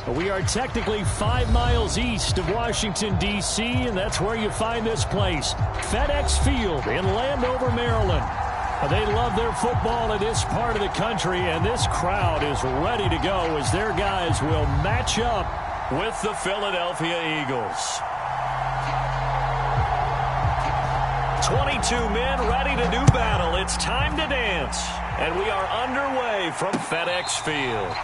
We are technically 5 miles east of Washington, D.C., and that's where you find this place, FedEx Field in Landover, Maryland. They love their football in this part of the country, and this crowd is ready to go as their guys will match up with the Philadelphia Eagles. 22 men ready to do battle. It's time to dance, and we are underway from FedEx Field.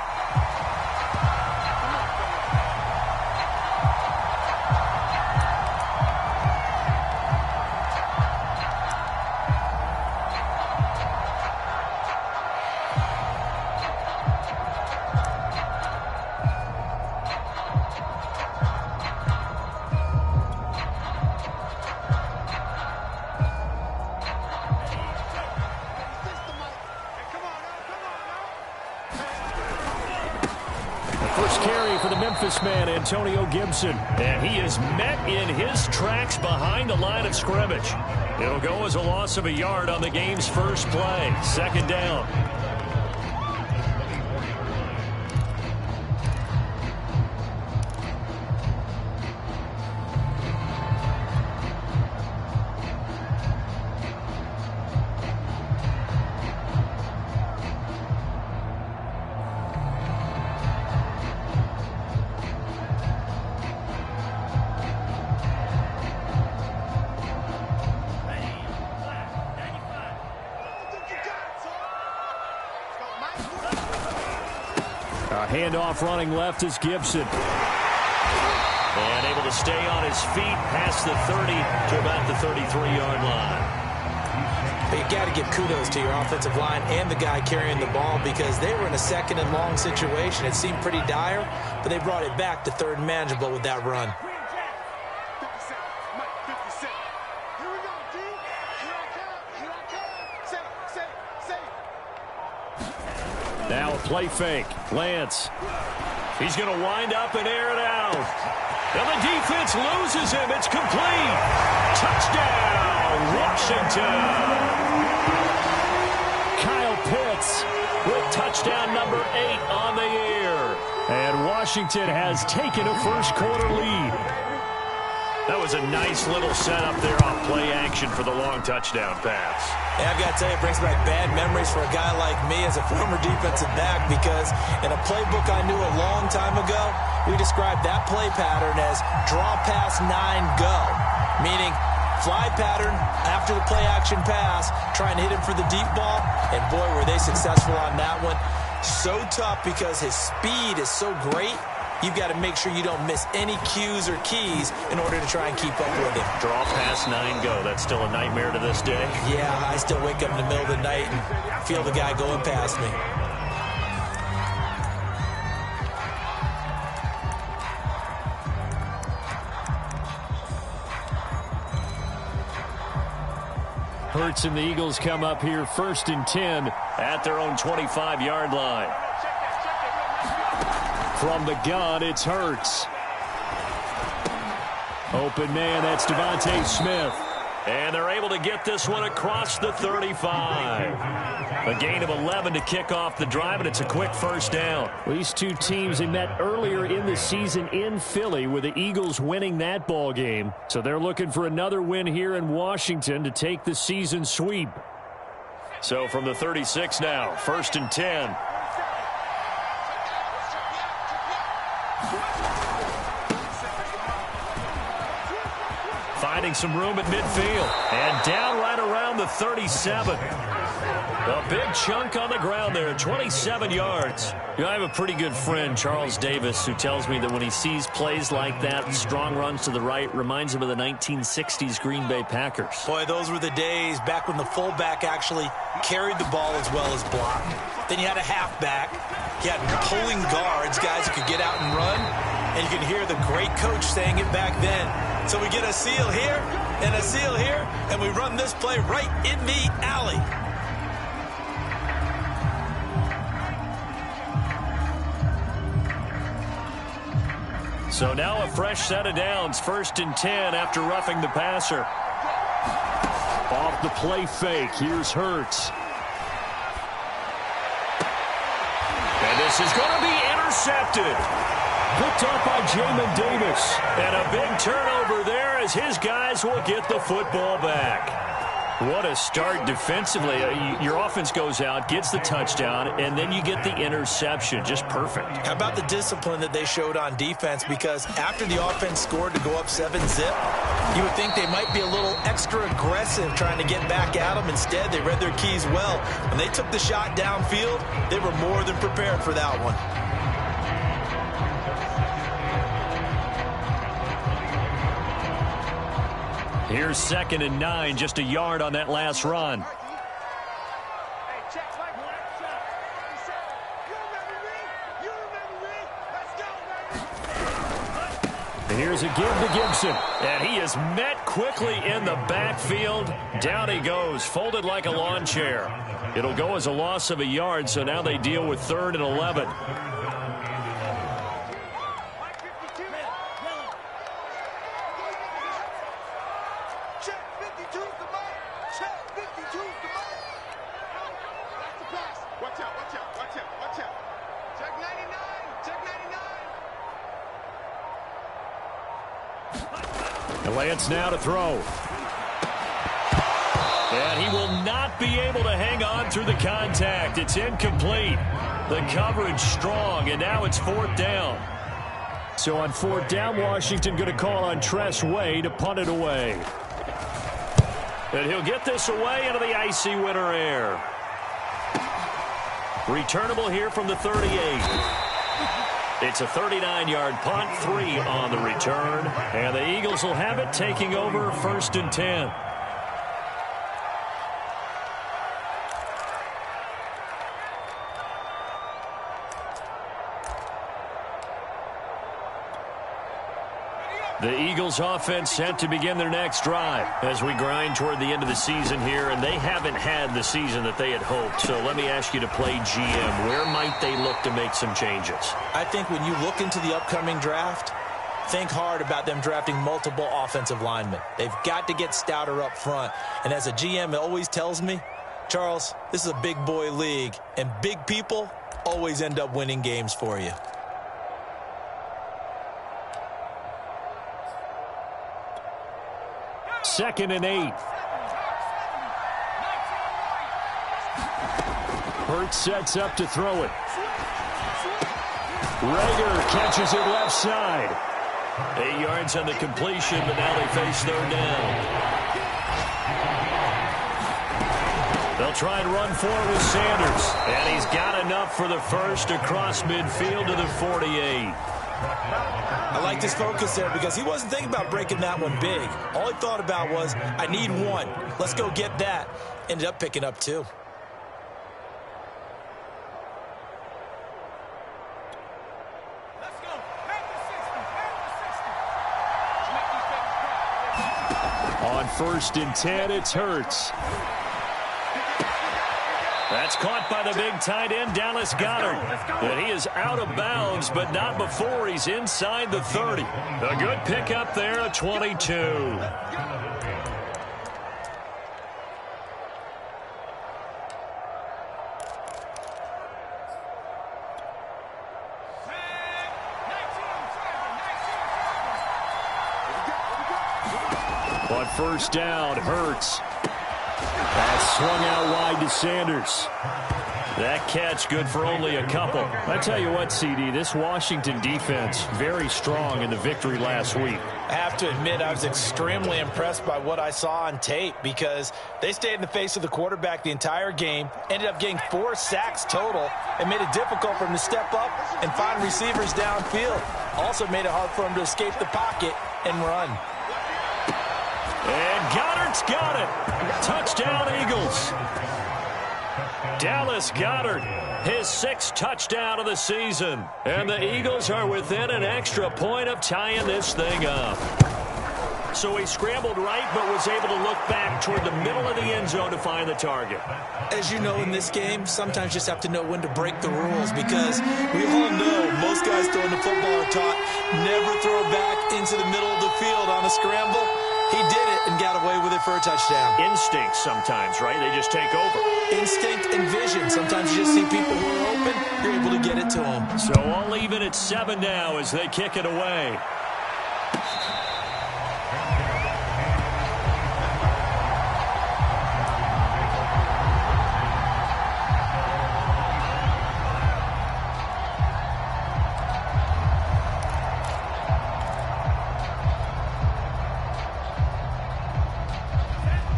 Man Antonio Gibson, and he is met in his tracks behind the line of scrimmage. It'll go as a loss of a yard on the game's first play. Second down. Handoff running left is Gibson. And able to stay on his feet past the 30 to about the 33-yard line. But you got to give kudos to your offensive line and the guy carrying the ball because they were in a second and long situation. It seemed pretty dire, but they brought it back to third and manageable with that run. Now a play fake. Lance. He's going to wind up and air it out. And the defense loses him. It's complete. Touchdown, Washington. Kyle Pitts with touchdown number 8 on the year. And Washington has taken a first quarter lead. That was a nice little setup there on play action for the long touchdown pass. Yeah, I've got to tell you, it brings back bad memories for a guy like me as a former defensive back because in a playbook I knew a long time ago, we described that play pattern as draw pass 9 go, meaning fly pattern after the play action pass, trying to hit him for the deep ball, and boy, were they successful on that one. So tough because his speed is so great. You've got to make sure you don't miss any cues or keys in order to try and keep up with him. Draw pass 9 go. That's still a nightmare to this day. Yeah, I still wake up in the middle of the night and feel the guy going past me. Hurts and the Eagles come up here 1st and 10 at their own 25-yard line. From the gun, it's Hurts. Open man, that's Devontae Smith. And they're able to get this one across the 35. A gain of 11 to kick off the drive, and it's a quick first down. These two teams, they met earlier in the season in Philly with the Eagles winning that ball game. So they're looking for another win here in Washington to take the season sweep. So from the 36 now, 1st and 10. Finding some room at midfield. And down right around the 37. A big chunk on the ground there, 27 yards. You know, I have a pretty good friend, Charles Davis, who tells me that when he sees plays like that, strong runs to the right, reminds him of the 1960s Green Bay Packers. Boy, those were the days back when the fullback actually carried the ball as well as blocked. Then you had a halfback. You had pulling guards, guys who could get out and run. And you can hear the great coach saying it back then. So we get a seal here and a seal here, and we run this play right in the alley. So now a fresh set of downs, 1st and 10 after roughing the passer. Off the play fake, here's Hurts. And this is going to be intercepted. picked off by Jamin Davis. And a big turnover there as his guys will get the football back. What a start defensively. Your offense goes out, gets the touchdown, and then you get the interception. Just perfect. How about the discipline that they showed on defense? Because after the offense scored to go up 7-zip, you would think they might be a little extra aggressive trying to get back at them. Instead, they read their keys well. When they took the shot downfield, they were more than prepared for that one. Here's 2nd and 9, just a yard on that last run. And here's a give to Gibson. And he is met quickly in the backfield. Down he goes, folded like a lawn chair. It'll go as a loss of a yard, so now they deal with 3rd and 11. Lance now to throw. And he will not be able to hang on through the contact. It's incomplete. The coverage strong, and now it's 4th down. So on 4th down, Washington going to call on Tress Way to punt it away. And he'll get this away into the icy winter air. Returnable here from the 38. It's a 39-yard punt, 3 on the return. And the Eagles will have it, taking over 1st and 10. The Eagles offense set to begin their next drive as we grind toward the end of the season here, and they haven't had the season that they had hoped. So let me ask you to play GM. Where might they look to make some changes? I think when you look into the upcoming draft, think hard about them drafting multiple offensive linemen. They've got to get stouter up front. And as a GM, it always tells me, Charles, this is a big boy league, and big people always end up winning games for you. Second and 8. Hurts sets up to throw it. Rager catches it left side. 8 yards on the completion, but now they face 3rd down. They'll try and run forward with Sanders. And he's got enough for the first across midfield to the 48. I like his focus there because he wasn't thinking about breaking that one big. All he thought about was, I need 1. Let's go get that. Ended up picking up 2. On 1st and 10, it's Hurts. That's caught by the big tight end, Dallas Goedert. And he is out of bounds, but not before he's inside the 30. A good pickup there, a 22. On 1st down, Hurts. That's swung out wide to Sanders. That catch good for only a couple. I tell you what, CD, this Washington defense, very strong in the victory last week. I have to admit, I was extremely impressed by what I saw on tape because they stayed in the face of the quarterback the entire game, ended up getting 4 sacks total, and made it difficult for him to step up and find receivers downfield. Also made it hard for him to escape the pocket and run. And Goddard's got it. Touchdown, Eagles. Dallas Goedert, his 6th touchdown of the season. And the Eagles are within an extra point of tying this thing up. So he scrambled right, but was able to look back toward the middle of the end zone to find the target. As you know, in this game, sometimes you just have to know when to break the rules because we all know most guys throwing the football are taught never throw it back into the middle of the field on a scramble. He did it and got away with it for a touchdown. Instinct sometimes, right? They just take over. Instinct and vision. Sometimes you just see people who are open, you're able to get it to them. So all even at 7 now as they kick it away.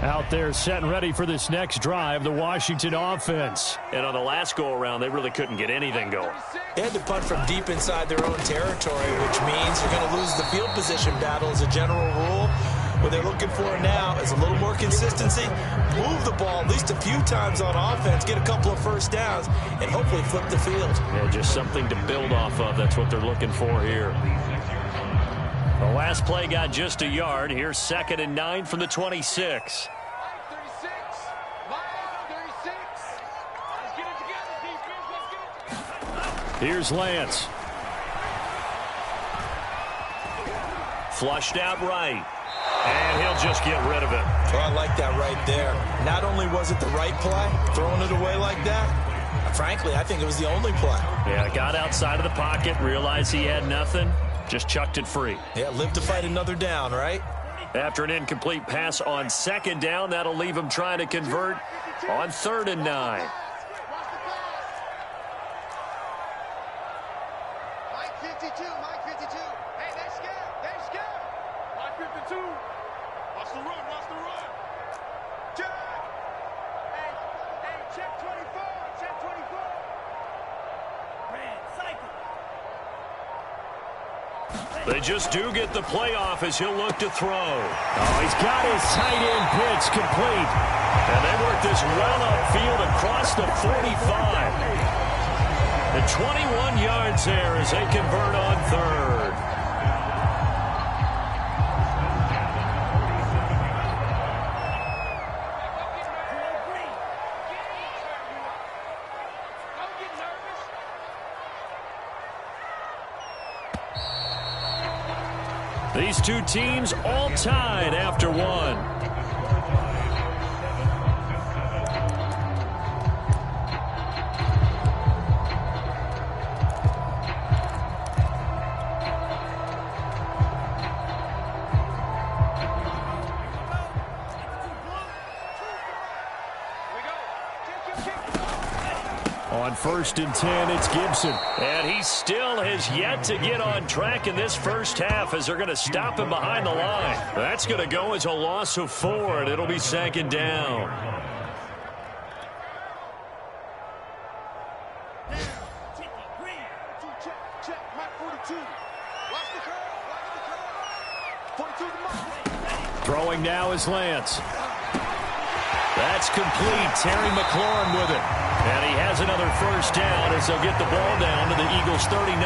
Out there set and ready for this next drive, the Washington offense. And on the last go-around, they really couldn't get anything going. They had to punt from deep inside their own territory, which means you're going to lose the field position battle as a general rule. What they're looking for now is a little more consistency, move the ball at least a few times on offense, get a couple of first downs, and hopefully flip the field. Yeah, just something to build off of. That's what they're looking for here. The last play got just a yard. Here's 2nd and 9 from the 26. Here's Lance. Flushed out right. And he'll just get rid of it. Oh, I like that right there. Not only was it the right play, throwing it away like that, frankly, I think it was the only play. Yeah, got outside of the pocket, realized he had nothing, just chucked it free. Yeah, live to fight another down, right? After an incomplete pass on 2nd down, that'll leave him trying to convert on 3rd and 9. They just do get the playoff as he'll look to throw. Oh, he's got his tight end pitch complete. And they work this well upfield across the 45. And 21 yards there as they convert on 3rd. These two teams all tied after one. On 1st and 10, it's Gibson. And he still has yet to get on track in this first half as they're going to stop him behind the line. That's going to go as a loss of 4, and it'll be 2nd down. Throwing now is Lance. That's complete. Terry McLaurin with it. And he has another first down as they'll get the ball down to the Eagles' 39.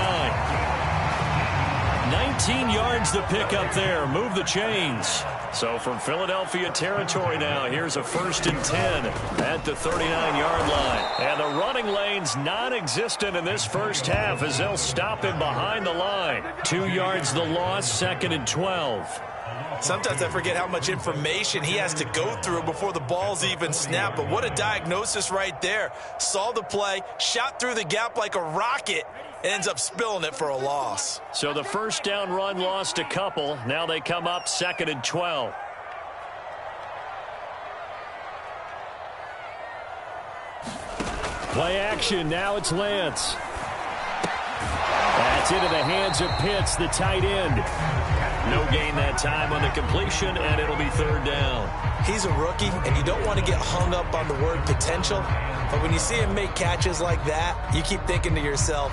19 yards to pick up there. Move the chains. So from Philadelphia territory now, here's a 1st and 10 at the 39-yard line. And the running lane's non-existent in this first half as they'll stop him behind the line. 2 yards the loss, 2nd and 12. Sometimes I forget how much information he has to go through before the ball's even snapped. But what a diagnosis right there. Saw the play, shot through the gap like a rocket, and ends up spilling it for a loss. So the first down run lost a couple. Now they come up 2nd and 12. Play action. Now it's Lance. That's into the hands of Pitts, the tight end. No gain that time on the completion, and it'll be 3rd down. He's a rookie, and you don't want to get hung up on the word potential. But when you see him make catches like that, you keep thinking to yourself,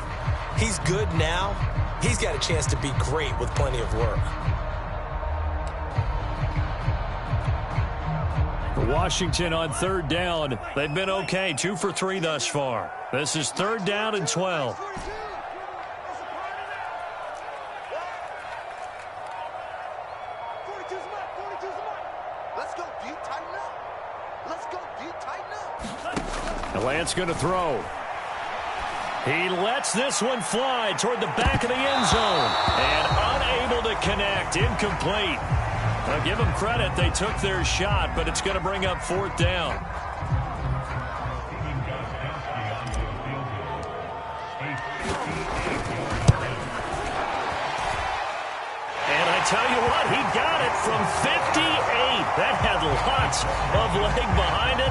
he's good now. He's got a chance to be great with plenty of work. For Washington on 3rd down, they've been okay, 2 for 3 thus far. This is 3rd down and 12. Lance going to throw. He lets this one fly toward the back of the end zone. And unable to connect. Incomplete. Now give them credit. They took their shot, but it's going to bring up 4th down. And I tell you what, he got it from 58. That had lots of leg behind it.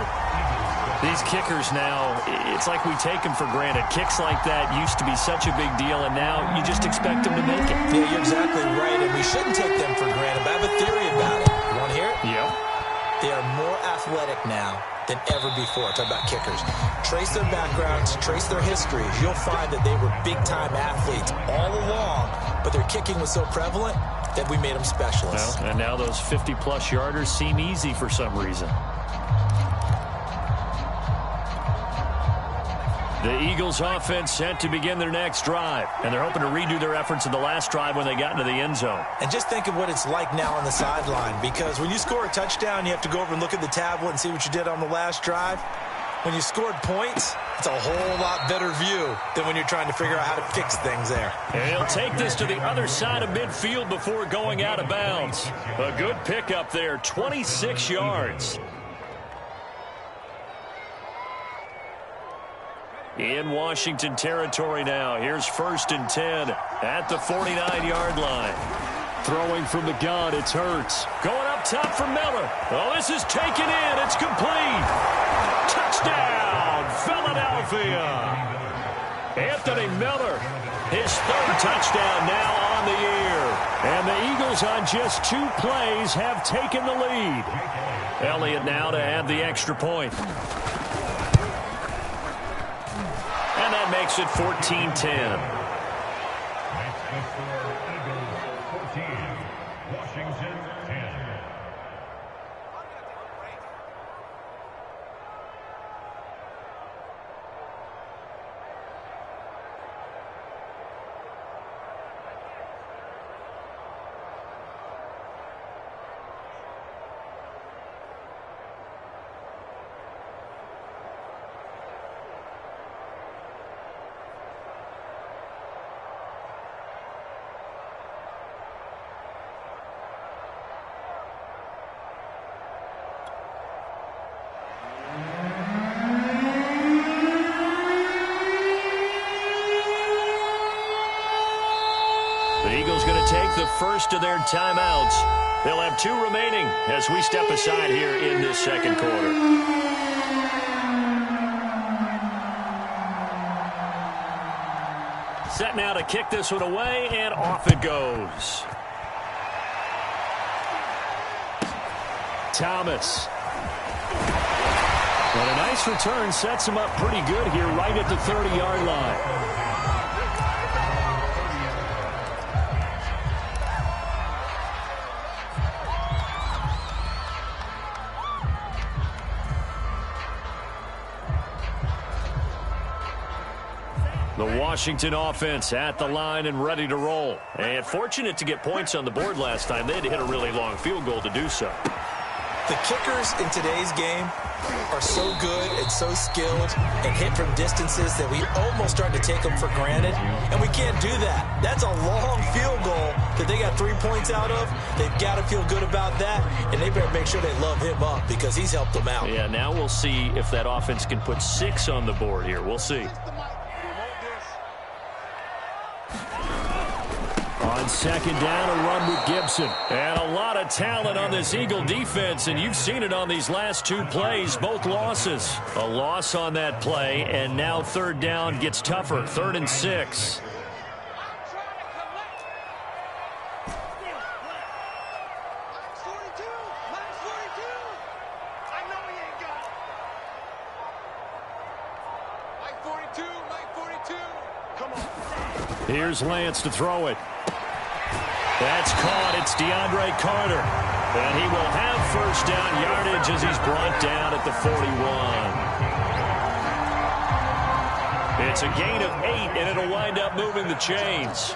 These kickers now, it's like we take them for granted. Kicks like that used to be such a big deal, and now you just expect them to make it. Yeah, you're exactly right, and we shouldn't take them for granted. But I have a theory about it. You want to hear it? Yep. They are more athletic now than ever before. Talk about kickers. Trace their backgrounds, trace their histories. You'll find that they were big-time athletes all along, but their kicking was so prevalent that we made them specialists. Well, and now those 50-plus yarders seem easy for some reason. The Eagles offense set to begin their next drive, and they're hoping to redo their efforts in the last drive when they got into the end zone. And just think of what it's like now on the sideline, because when you score a touchdown, you have to go over and look at the tablet and see what you did on the last drive. When you scored points, it's a whole lot better view than when you're trying to figure out how to fix things there. And he'll take this to the other side of midfield before going out of bounds. A good pickup there, 26 yards. In Washington territory now. Here's 1st and 10 at the 49-yard line. Throwing from the gun, it's Hurts. Going up top for Miller. Oh, this is taken in. It's complete. Touchdown, Philadelphia. Anthony Miller, his 3rd touchdown now on the year. And the Eagles on just 2 plays have taken the lead. Elliott now to add the extra point. And that makes it 14-10. The Eagles going to take the first of their timeouts. They'll have 2 remaining as we step aside here in this second quarter. Set now to kick this one away, and off it goes. Thomas. And a nice return sets him up pretty good here right at the 30-yard line. The Washington offense at the line and ready to roll. And fortunate to get points on the board last time. They had to hit a really long field goal to do so. The kickers in today's game are so good and so skilled and hit from distances that we almost start to take them for granted. And we can't do that. That's a long field goal that they got 3 points out of. They've got to feel good about that. And they better make sure they love him up because he's helped them out. Yeah, now we'll see if that offense can put 6 on the board here. We'll see. On second down, a run with Gibson. And a lot of talent on this Eagle defense, and you've seen it on these last 2 plays, both losses. A loss on that play, and now 3rd down gets tougher, 3rd and 6. Here's Lance to throw it. That's caught. It's DeAndre Carter. And he will have 1st down yardage as he's brought down at the 41. It's a gain of 8, and it'll wind up moving the chains.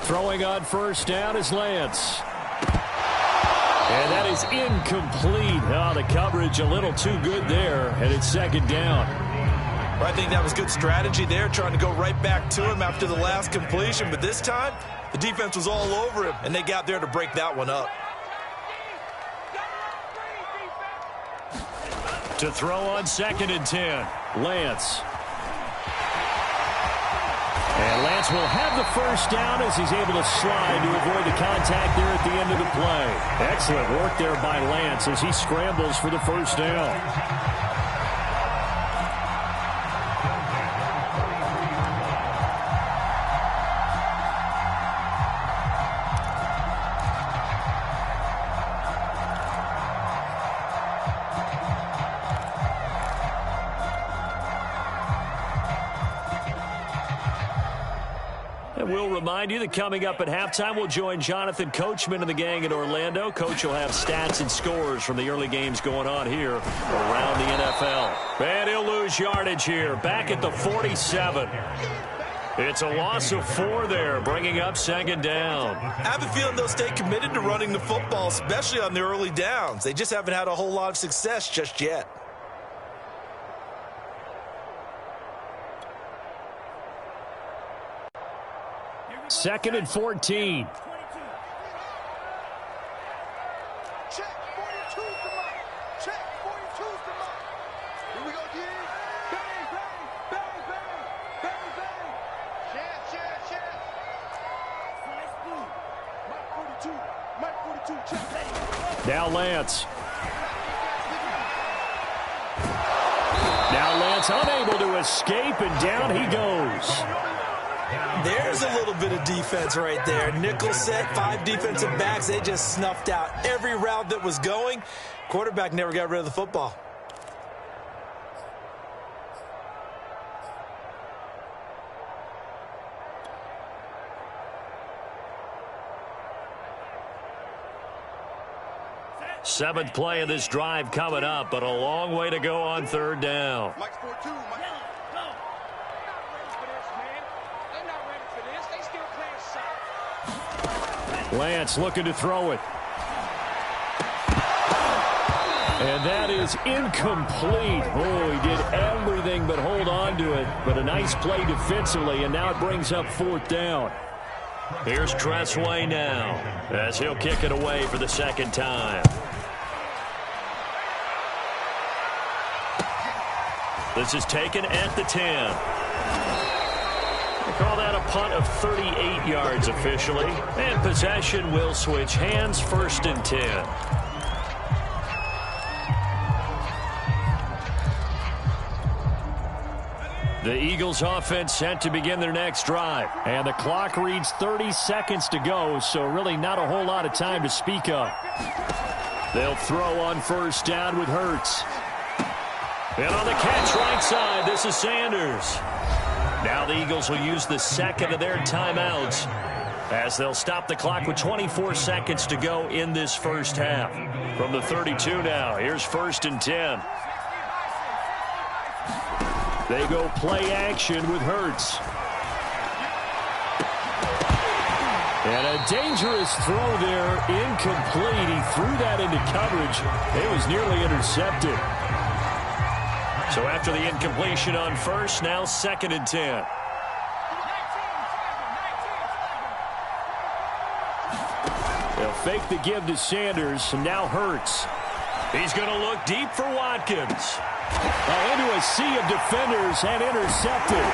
Throwing on first down is Lance. And that is incomplete. Oh, the coverage a little too good there, and it's second down. I think that was good strategy there, trying to go right back to him after the last completion. But this time, the defense was all over him, and they got there to break that one up. To throw on 2nd and 10, Lance. And Lance will have the first down as he's able to slide to avoid the contact there at the end of the play. Excellent work there by Lance as he scrambles for the first down. We'll remind you that coming up at halftime, we'll join Jonathan Coachman and the gang in Orlando. Coach will have stats and scores from the early games going on here around the NFL. And he'll lose yardage here, back at the 47. It's a loss of 4 there, bringing up 2nd down. I have a feeling they'll stay committed to running the football, especially on the early downs. They just haven't had a whole lot of success just yet. Second and 14. Check 42's the mark. Check 42's the mark. Here we go again. Bang, bang, bang, bang, bang, bang. Check. Nice blue. Mike 42, check. Now Lance. Now Lance unable to escape, and down he goes. There's a little bit of defense right there. Nickel set, 5 defensive backs. They just snuffed out every route that was going. Quarterback never got rid of the football. Seventh play of this drive coming up, but a long way to go on 3rd down. Mike's 4-2. Lance looking to throw it. And that is incomplete. Oh, he did everything but hold on to it. But a nice play defensively, and now it brings up 4th down. Here's Tressway now, as he'll kick it away for the 2nd time. This is taken at the 10. They call that a punt of 38 yards officially. And possession will switch hands, 1st and 10. The Eagles offense set to begin their next drive. And the clock reads 30 seconds to go, so really not a whole lot of time to speak of. They'll throw on 1st down with Hurts. And on the catch right side, this is Sanders. Now the Eagles will use the 2nd of their timeouts as they'll stop the clock with 24 seconds to go in this first half. From the 32 now, here's 1st and 10. They go play action with Hurts. And a dangerous throw there, incomplete. He threw that into coverage. It was nearly intercepted. So after the incompletion on 1st, now 2nd and 10. They'll fake the give to Sanders, and now Hurts. He's going to look deep for Watkins. Into a sea of defenders and intercepted.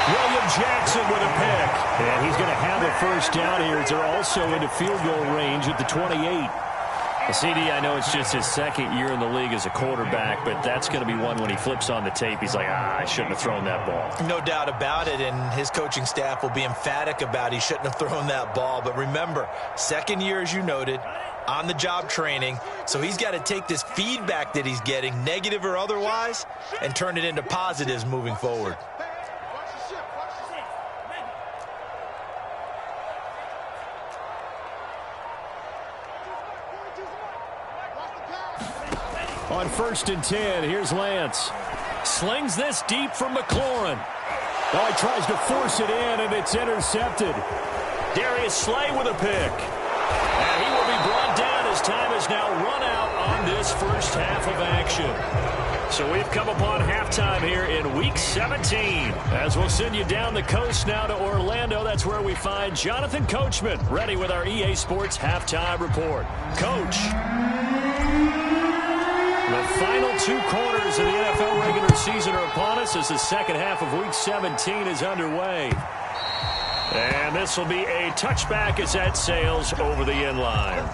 William Jackson with a pick. And he's going to have a 1st down here as they're also into field goal range at the 28. CD, I know it's just his 2nd year in the league as a quarterback, but that's going to be one when he flips on the tape. He's like, I shouldn't have thrown that ball. No doubt about it, and his coaching staff will be emphatic about he shouldn't have thrown that ball. But remember, 2nd year, as you noted, on-the-job training, so he's got to take this feedback that he's getting, negative or otherwise, and turn it into positives moving forward. On 1st and 10, here's Lance. Slings this deep from McLaurin. Oh, he tries to force it in, and it's intercepted. Darius Slay with a pick. And he will be brought down as time has now run out on this first half of action. So we've come upon halftime here in Week 17. As we'll send you down the coast now to Orlando, that's where we find Jonathan Coachman ready with our EA Sports Halftime Report. Coach, the final 2 quarters of the NFL regular season are upon us as the second half of Week 17 is underway. And this will be a touchback as that sails over the end line.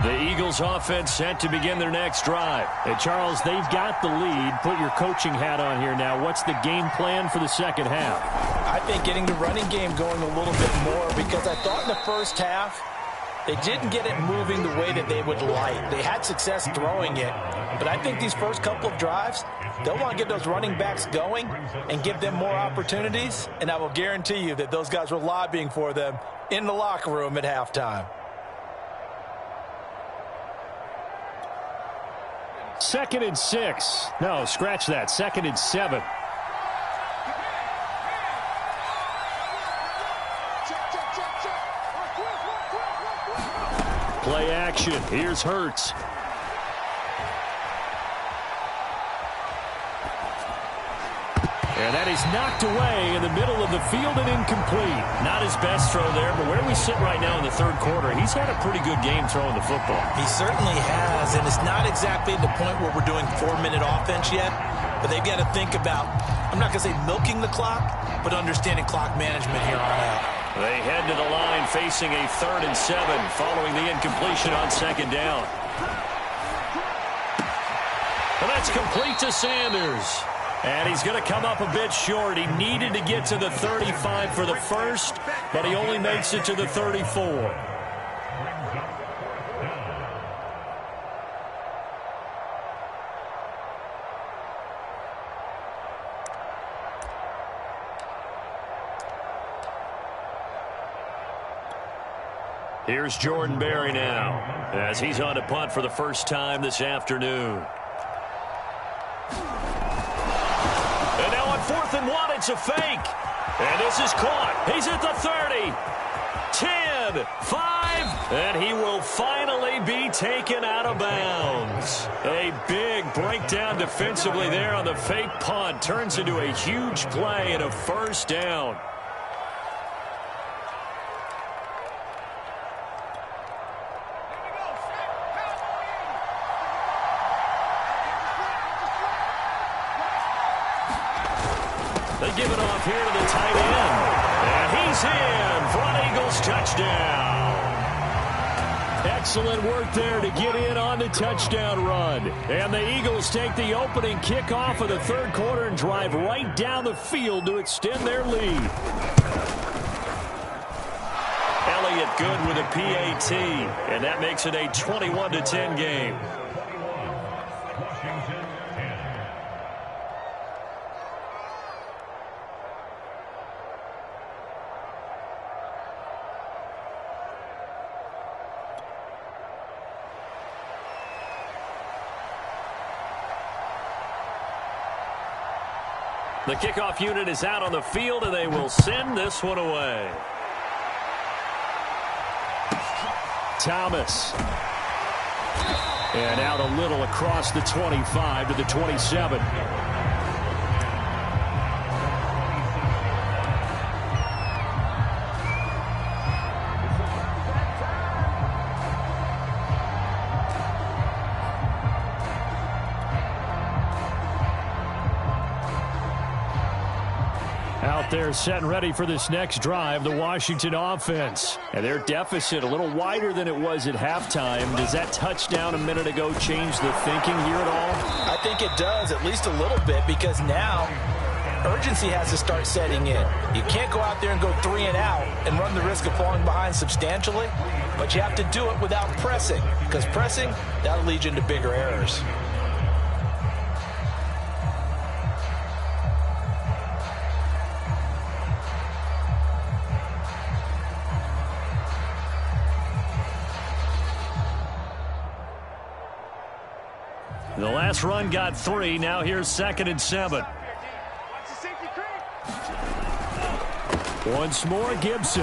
The Eagles offense set to begin their next drive. Hey, Charles, they've got the lead. Put your coaching hat on here now. What's the game plan for the second half? I think getting the running game going a little bit more, because I thought in the first half they didn't get it moving the way that they would like. They had success throwing it, but I think these first couple of drives, they'll want to get those running backs going and give them more opportunities, and I will guarantee you that those guys were lobbying for them in the locker room at halftime. 2nd and 6. No, scratch that. 2nd and 7. Play action. Here's Hurts. And that is knocked away in the middle of the field and incomplete. Not his best throw there, but where we sit right now in the third quarter, he's had a pretty good game throwing the football. He certainly has, and it's not exactly the point where we're doing 4-minute offense yet, but they've got to think about, I'm not going to say milking the clock, but understanding clock management here on out. They head to the line facing a 3rd and 7 following the incompletion on 2nd down. And that's complete to Sanders. And he's going to come up a bit short. He needed to get to the 35 for the first, but he only makes it to the 34. Here's Jordan Berry now, as he's on to punt for the first time this afternoon. And now on 4th and 1, it's a fake. And this is caught. He's at the 30, 10, 5, and he will finally be taken out of bounds. A big breakdown defensively there on the fake punt. Turns into a huge play and a first down. They give it off here to the tight end. And he's in for an Eagles touchdown. Excellent work there to get in on the touchdown run. And the Eagles take the opening kickoff of the third quarter and drive right down the field to extend their lead. Elliott good with a PAT. And that makes it a 21-10 game. The kickoff unit is out on the field, and they will send this one away. Thomas. And out a little across the 25 to the 27. Out there set and ready for this next drive, the Washington offense. And their deficit a little wider than it was at halftime. Does that touchdown a minute ago change the thinking here at all? I think it does, at least a little bit, because now urgency has to start setting in. You can't go out there and go 3 and out and run the risk of falling behind substantially, but you have to do it without pressing, because pressing, that'll lead you into bigger errors. The last run got 3. Now here's 2nd and 7. Once more, Gibson.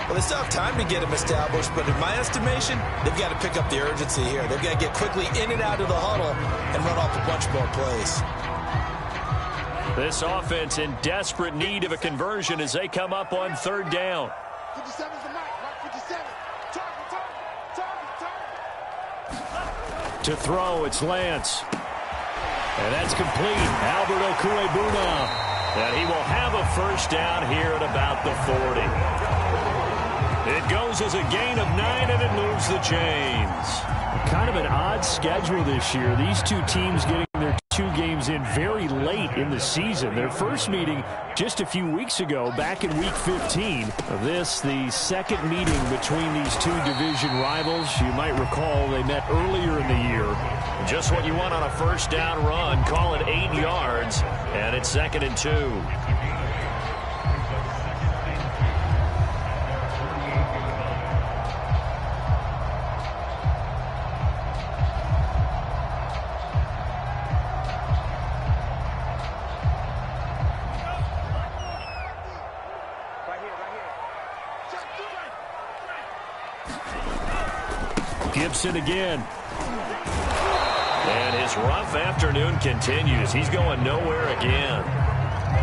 Well, they still have time to get him established, but in my estimation, they've got to pick up the urgency here. They've got to get quickly in and out of the huddle and run off a bunch more plays. This offense in desperate need of a conversion as they come up on 3rd down. 57's the mic, right? 57. Target. To throw, it's Lance. And that's complete. Albert Okuebuna. And he will have a first down here at about the 40. It goes as a gain of 9, and it moves the chains. Kind of an odd schedule this year. These two teams getting their 2 games in very late in the season. Their first meeting just a few weeks ago, back in Week 15. This, the second meeting between these 2 division rivals. You might recall they met earlier in the year. Just what you want on a first down run. Call it 8 yards, and it's 2nd and 2. Gibson again. And his rough afternoon continues. He's going nowhere again.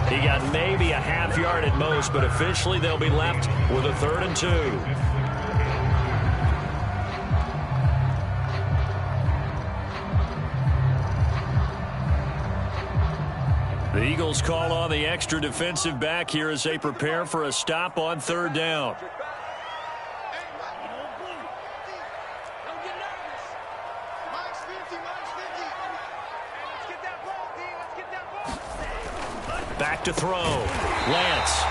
He got maybe a half yard at most, but officially they'll be left with a 3rd and 2. The Eagles call on the extra defensive back here as they prepare for a stop on 3rd down. Back to throw. Lance.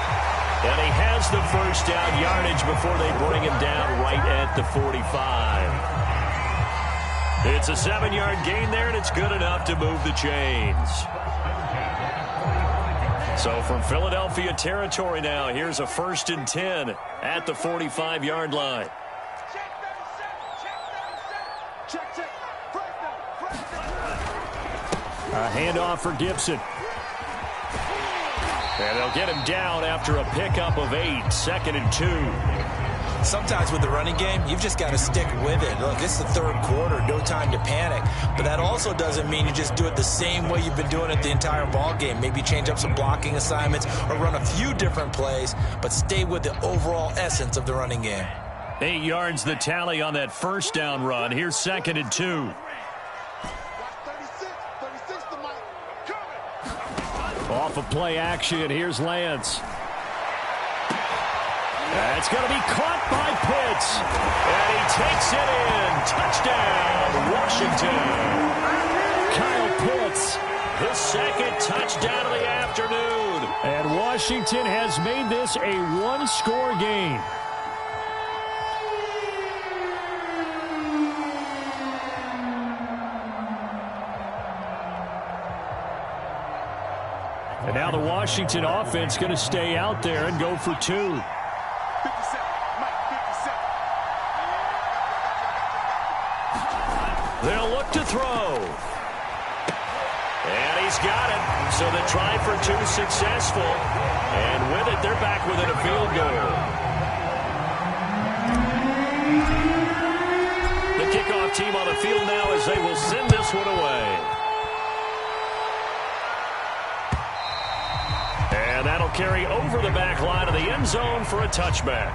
And he has the first down yardage before they bring him down right at the 45. It's a 7-yard gain there, and it's good enough to move the chains. So from Philadelphia territory now, here's a 1st and 10 at the 45-yard line. A handoff for Gibson. And they'll get him down after a pickup of 8, 2nd and 2. Sometimes with the running game, you've just got to stick with it. Look, this is the 3rd quarter, no time to panic. But that also doesn't mean you just do it the same way you've been doing it the entire ball game. Maybe change up some blocking assignments or run a few different plays, but stay with the overall essence of the running game. 8 yards the tally on that first down run. Here's 2nd and 2. Off of play action, here's Lance. That's going to be caught by Pitts. And he takes it in. Touchdown, Washington. Kyle Pitts, his 2nd touchdown of the afternoon. And Washington has made this a 1-score game. And now the Washington offense going to stay out there and go for 2. 57. They'll look to throw. And he's got it. So the try for 2 successful. And with it, they're back within a field goal. The kickoff team on the field now as they will send this one away. And that'll carry over the back line of the end zone for a touchback.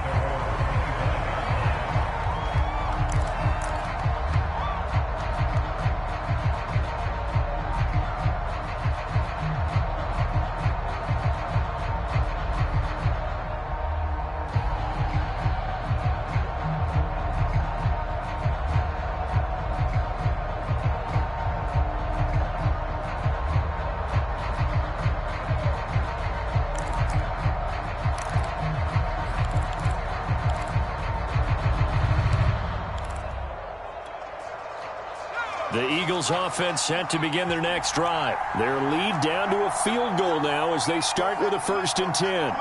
The Eagles offense set to begin their next drive. Their lead down to a field goal now as they start with a 1st and 10.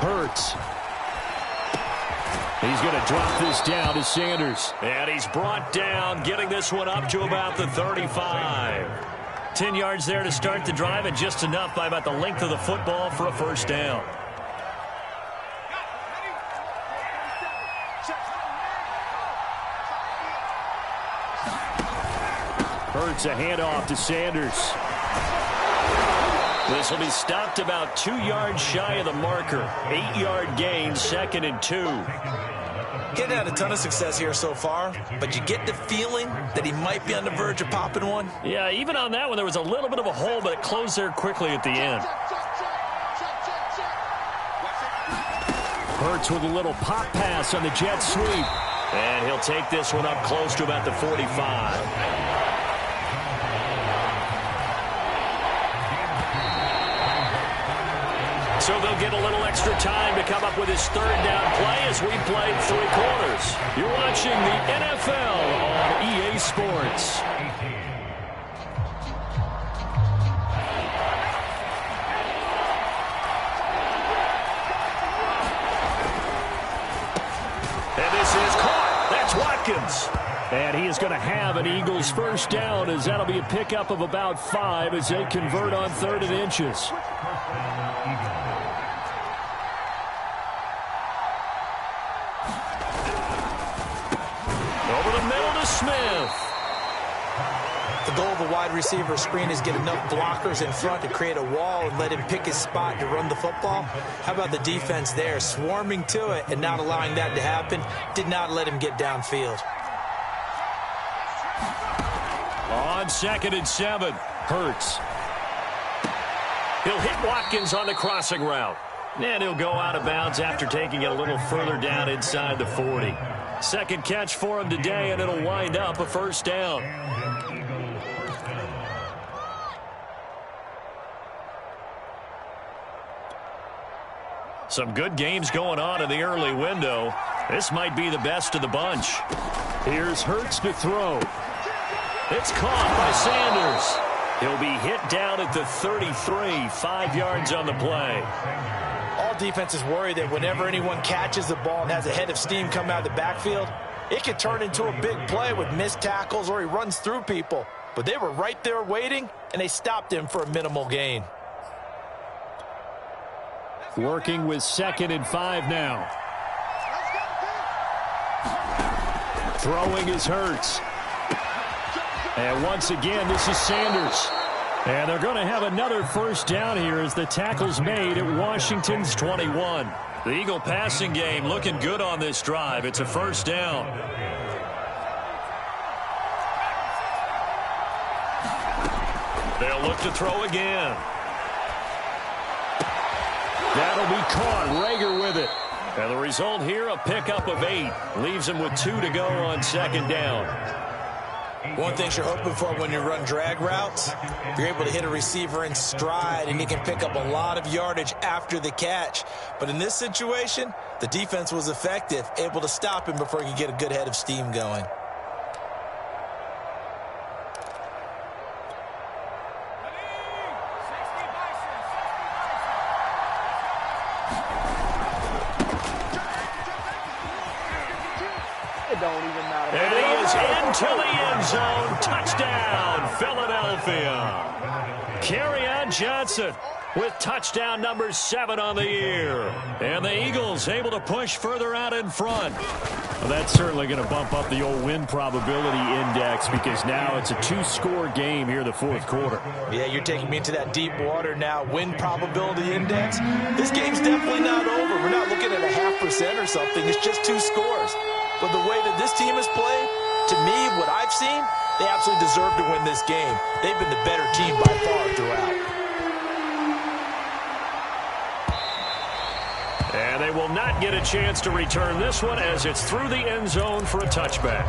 Hurts. He's going to drop this down to Sanders. And he's brought down, getting this one up to about the 35. 10 yards there to start the drive, and just enough by about the length of the football for a first down. Hurts a handoff to Sanders. This will be stopped about 2 yards shy of the marker. 8-yard gain, 2nd and 2. He's had a ton of success here so far, but you get the feeling that he might be on the verge of popping one. Yeah, even on that one, there was a little bit of a hole, but it closed there quickly at the end. Hurts with a little pop pass on the jet sweep. And he'll take this one up close to about the 45. So they'll get a little extra time to come up with his third down play as we played 3 quarters. You're watching the NFL on EA Sports. And this is caught. That's Watkins. And he is going to have an Eagles first down, as that'll be a pickup of about 5 as they convert on 3rd and inches. Smith. The goal of a wide receiver screen is get enough blockers in front to create a wall and let him pick his spot to run the football. How about the defense there, swarming to it and not allowing that to happen? Did not let him get downfield. On 2nd and 7, Hurts. He'll hit Watkins on the crossing route. And he'll go out of bounds after taking it a little further down inside the 40. Second catch for him today, and it'll wind up a first down. Some good games going on in the early window. This might be the best of the bunch. Here's Hurts to throw. It's caught by Sanders. He'll be hit down at the 33, 5 yards on the play. All defenses worry that whenever anyone catches the ball and has a head of steam come out of the backfield, it could turn into a big play with missed tackles or he runs through people. But they were right there waiting, and they stopped him for a minimal gain. Working with 2nd and 5 now. Throwing is Hurts. And once again, this is Sanders. And they're going to have another first down here as the tackle's made at Washington's 21. The Eagle passing game looking good on this drive. It's a first down. They'll look to throw again. That'll be caught. Rager with it. And the result here, a pickup of 8. Leaves him with 2 to go on 2nd down. One thing you're hoping for when you run drag routes, you're able to hit a receiver in stride and he can pick up a lot of yardage after the catch. But in this situation, the defense was effective, able to stop him before he could get a good head of steam going. And he is into the end zone. Touchdown, Philadelphia. Kerryon Johnson with touchdown number 7 on the year. And the Eagles able to push further out in front. Well, that's certainly going to bump up the old win probability index because now it's a 2-score game here in the 4th quarter. Yeah, you're taking me into that deep water now. Win probability index. This game's definitely not over. We're not looking at a 0.5% or something. It's just 2 scores. But the way that this team has played, to me, what I've seen, they absolutely deserve to win this game. They've been the better team by far throughout. And they will not get a chance to return this one as it's through the end zone for a touchback.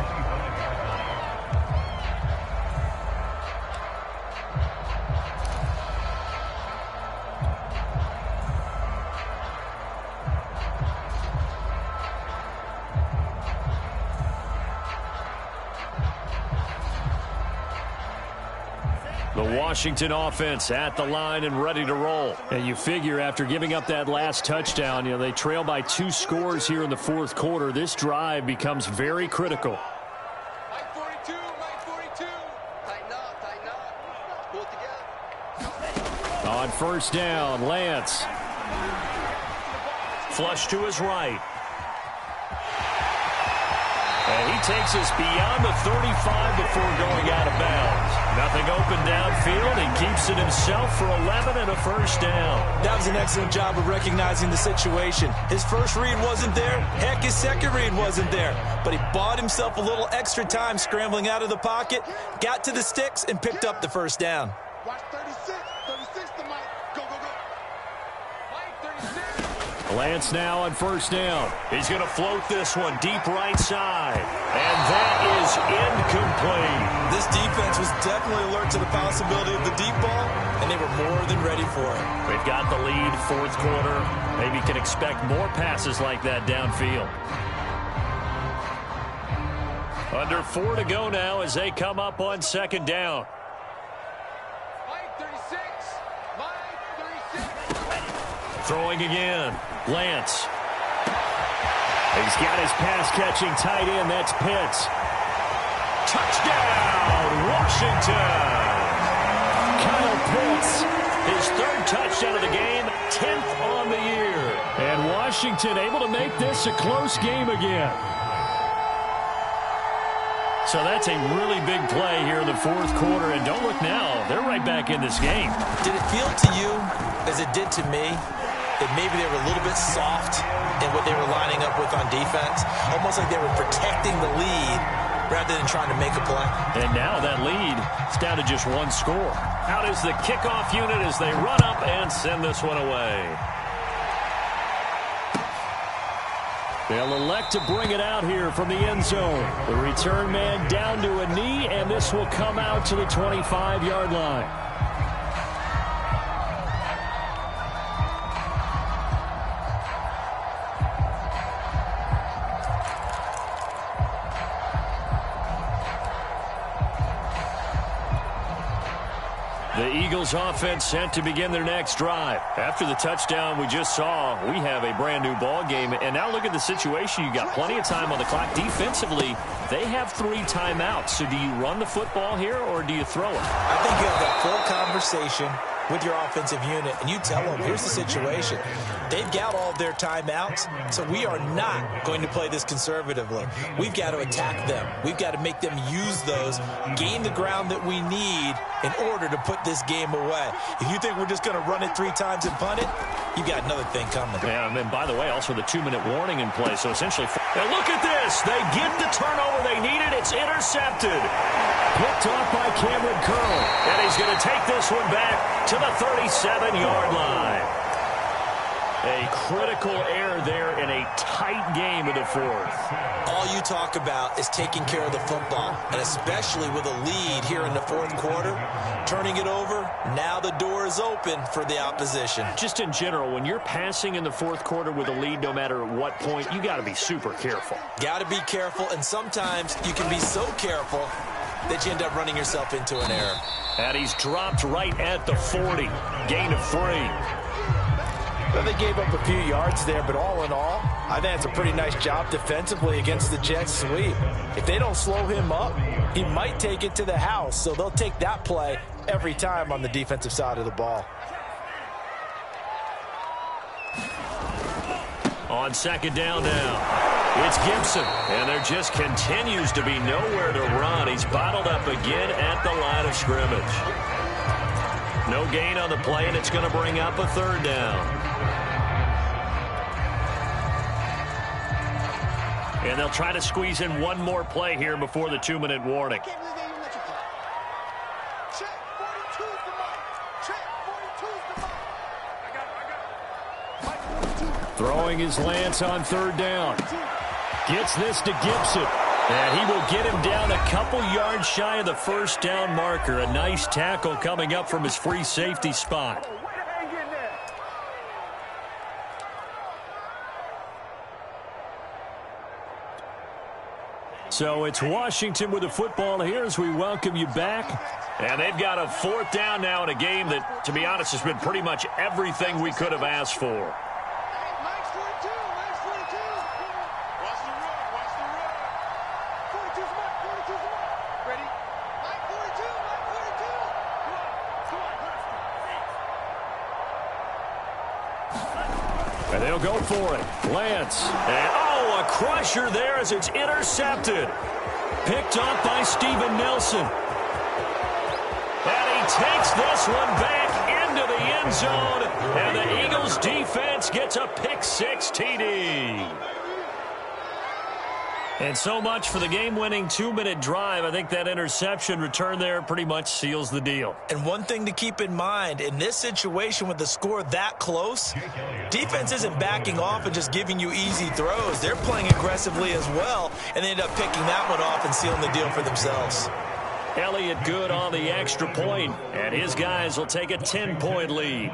The Washington offense at the line and ready to roll. And you figure after giving up that last touchdown, they trail by 2 scores here in the fourth quarter. This drive becomes very critical. Mike 42, Mike 42. Tighten up. Pull it together. On first down, Lance. Flush to his right. And he takes us beyond the 35 before going out of bounds. Nothing open downfield. He keeps it himself for 11 and a first down. That was an excellent job of recognizing the situation. His first read wasn't there. Heck, his second read wasn't there. But he bought himself a little extra time scrambling out of the pocket, got to the sticks, and picked up the first down. Watch 36. 36 to Mike. Go, go, go. Mike 36. Lance now on first down. He's going to float this one deep right side. And that is incomplete. This defense was definitely alert to the possibility of the deep ball, and they were more than ready for it. They've got the lead, fourth quarter. Maybe can expect more passes like that downfield. Under 4 to go now as they come up on second down. Mike 36. Mike 36. Throwing again. Lance. He's got his pass-catching tight end. That's Pitts. Touchdown, Washington. Kyle Pitts, his 3rd touchdown of the game, 10th on the year. And Washington able to make this a close game again. So that's a really big play here in the fourth quarter. And don't look now, they're right back in this game. Did it feel to you, as it did to me, that maybe they were a little bit soft in what they were lining up with on defense? Almost like they were protecting the lead rather than trying to make a play. And now that lead is down to just 1 score. Out is the kickoff unit as they run up and send this one away. They'll elect to bring it out here from the end zone. The return man down to a knee, and this will come out to the 25-yard line. The Eagles offense set to begin their next drive. After the touchdown we just saw, we have a brand new ball game. And now look at the situation. You got plenty of time on the clock. Defensively, they have 3 timeouts. So do you run the football here or do you throw it? I think you have that full conversation with your offensive unit, and you tell them, here's the situation. They've got all of their timeouts, so we are not going to play this conservatively. We've got to attack them. We've got to make them use those, gain the ground that we need in order to put this game away. If you think we're just going to run it 3 times and punt it, you've got another thing coming. Yeah, and by the way, also the 2-minute warning in play, so essentially... And look at this! They get the turnover they needed. It's intercepted. Picked off by Cameron Curl. And he's going to take this one back to the 37-yard line. A critical error there in a tight game in the fourth. All you talk about is taking care of the football, and especially with a lead here in the fourth quarter, turning it over, now the door is open for the opposition. Just in general, when you're passing in the fourth quarter with a lead, no matter at what point, you got to be super careful. Got to be careful, and sometimes you can be so careful that you end up running yourself into an error. And he's dropped right at the 40. Gain of 3. Well, they gave up a few yards there, but all in all, I think that's a pretty nice job defensively against the Jets sweep. If they don't slow him up, he might take it to the house, so they'll take that play every time on the defensive side of the ball. On second down now, it's Gibson, and there just continues to be nowhere to run. He's bottled up again at the line of scrimmage. No gain on the play, and it's going to bring up a 3rd down. And they'll try to squeeze in one more play here before the 2-minute warning. Check 42's the Mike. Check 42's the Mike. I got it. Mike 42. Throwing his Lance on 3rd down. Gets this to Gibson. And he will get him down a couple yards shy of the first down marker. A nice tackle coming up from his free safety spot. So it's Washington with the football here as we welcome you back. And they've got a 4th down now in a game that, to be honest, has been pretty much everything we could have asked for. And they'll go for it. Lance. And, oh, a crusher there as it's intercepted. Picked up by Steven Nelson. And he takes this one back into the end zone. And the Eagles defense gets a pick-6 TD. And so much for the game-winning 2-minute drive. I think that interception return there pretty much seals the deal. And one thing to keep in mind, in this situation with the score that close, defense isn't backing off and just giving you easy throws. They're playing aggressively as well, and they end up picking that one off and sealing the deal for themselves. Elliott good on the extra point, and his guys will take a 10-point lead.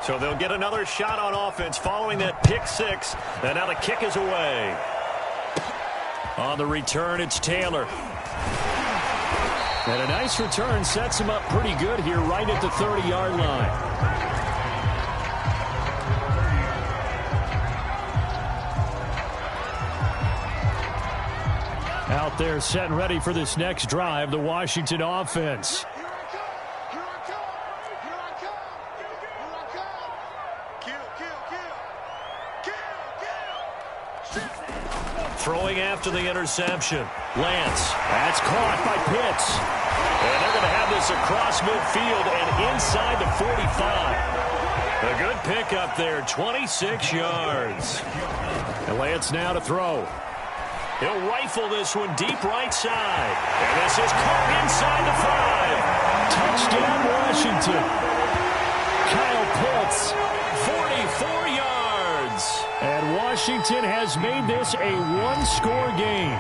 So they'll get another shot on offense following that pick-6. And now the kick is away. On the return, it's Taylor. And a nice return sets him up pretty good here right at the 30-yard line. Out there set and ready for this next drive, the Washington offense. Throwing after the interception. Lance. That's caught by Pitts. And they're going to have this across midfield and inside the 45. A good pickup there, 26 yards. And Lance now to throw. He'll rifle this one deep right side. And this is caught inside the 5. Touchdown, Washington. Kyle Pitts, 44 yards. And Washington has made this a one-score game.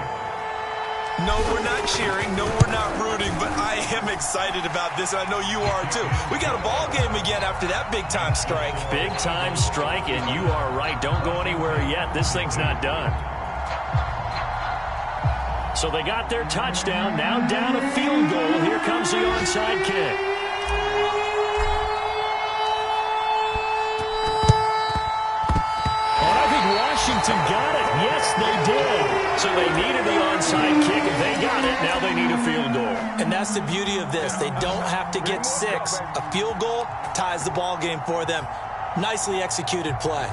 No, we're not cheering. No, we're not rooting. But I am excited about this, and I know you are too. We got a ball game again after that big-time strike. Big-time strike, and you are right. Don't go anywhere yet. This thing's not done. So they got their touchdown. Now down a field goal. Here comes the onside kick. Washington got it. Yes, they did. So they needed the onside kick, and they got it. Now they need a field goal. And that's the beauty of this. They don't have to get 6. A field goal ties the ball game for them. Nicely executed play.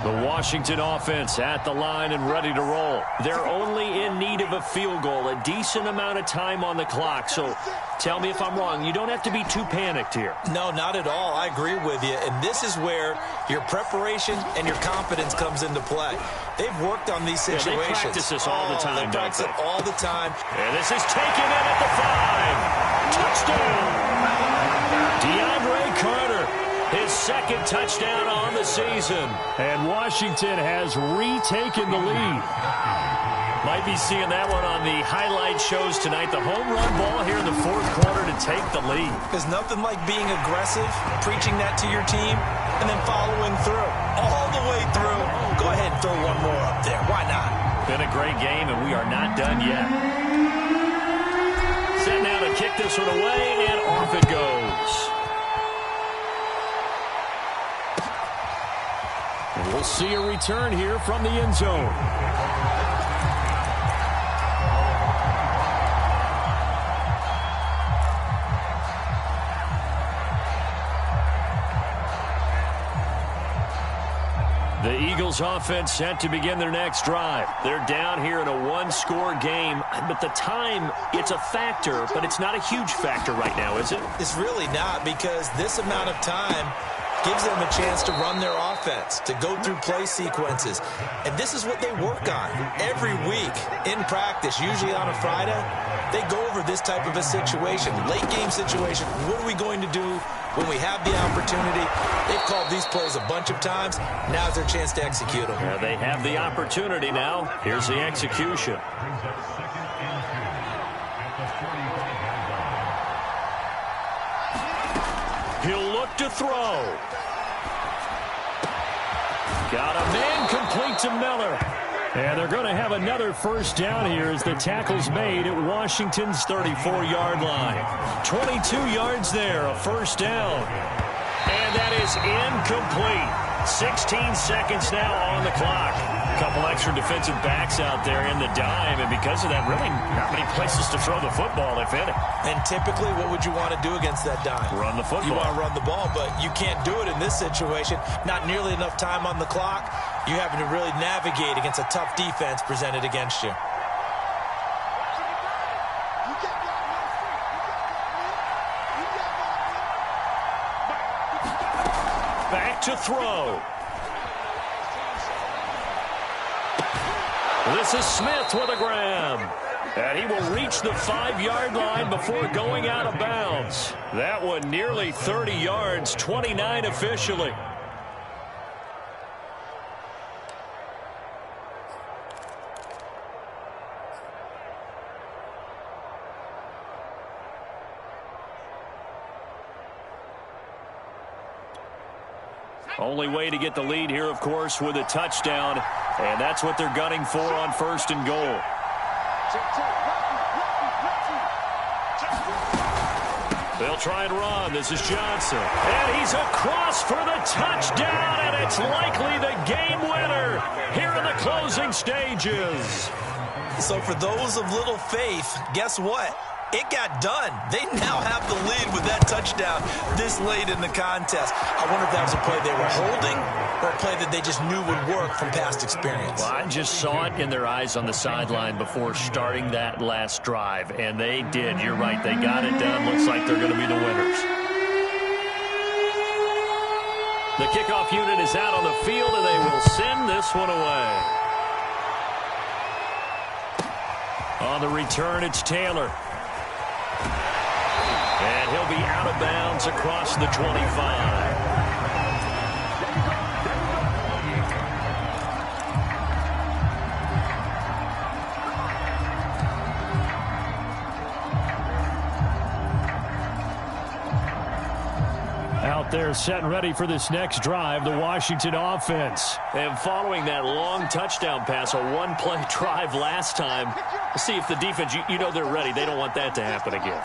The Washington offense at the line and ready to roll. They're only in need of a field goal, a decent amount of time on the clock. So tell me if I'm wrong. You don't have to be too panicked here. No, not at all. I agree with you. And this is where your preparation and your confidence comes into play. They've worked on these situations. Yeah, they practice this all the time, they practice it all the time. And this is taken in at the 5. Touchdown. DeAndre Carter. His second touchdown on the season. And Washington has retaken the lead. Might be seeing that one on the highlight shows tonight. The home run ball here in the 4th quarter to take the lead. There's nothing like being aggressive, preaching that to your team, and then following through. All the way through. Go ahead and throw one more up there. Why not? Been a great game, and we are not done yet. Set now to kick this one away, and off it goes. And we'll see a return here from the end zone. The Eagles offense set to begin their next drive. They're down here in a one-score game, but the time, it's a factor, but it's not a huge factor right now, is it? It's really not, because this amount of time gives them a chance to run their offense, to go through play sequences. And this is what they work on every week in practice, usually on a Friday. They go over this type of a situation, late game situation. What are we going to do when we have the opportunity? They've called these plays a bunch of times. Now's their chance to execute them. Yeah, they have the opportunity now. Here's the execution. He'll look to throw. Got a man complete to Miller. And they're going to have another first down here as the tackle's made at Washington's 34-yard line. 22 yards there, a first down. And that is incomplete. 16 seconds now on the clock. A couple extra defensive backs out there in the dime, and because of that, really not many places to throw the football, if any. And typically, what would you want to do against that dime? Run the football. You want to run the ball, but you can't do it in this situation. Not nearly enough time on the clock. You're having to really navigate against a tough defense presented against you. Back to throw. This is Smith with a grab. And he will reach the 5-yard line before going out of bounds. That one nearly 30 yards, 29 officially. Only way to get the lead here, of course, with a touchdown. And that's what they're gunning for on first and goal. They'll try and run. This is Johnson. And he's across for the touchdown, and it's likely the game winner here in the closing stages. So for those of little faith, guess what? It got done. They now have the lead with that touchdown this late in the contest. I wonder if that was a play they were holding or a play that they just knew would work from past experience. Well, I just saw it in their eyes on the sideline before starting that last drive, and they did. You're right. They got it done. Looks like they're going to be the winners. The kickoff unit is out on the field, and they will send this one away. On the return, it's Taylor. And he'll be out of bounds across the 25. Out there set and ready for this next drive, the Washington offense. And following that long touchdown pass, a one-play drive last time, see if the defense, you know they're ready. They don't want that to happen again.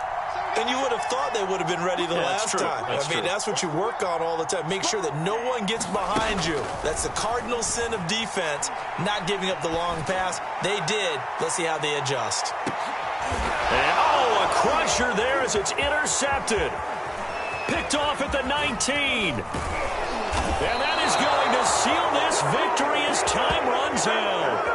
And you would have thought they would have been ready the last time. I mean, that's what you work on all the time. Make sure that no one gets behind you. That's the cardinal sin of defense, not giving up the long pass. They did. Let's see how they adjust. And, a crusher there as it's intercepted. Picked off at the 19. And that is going to seal this victory as time runs out.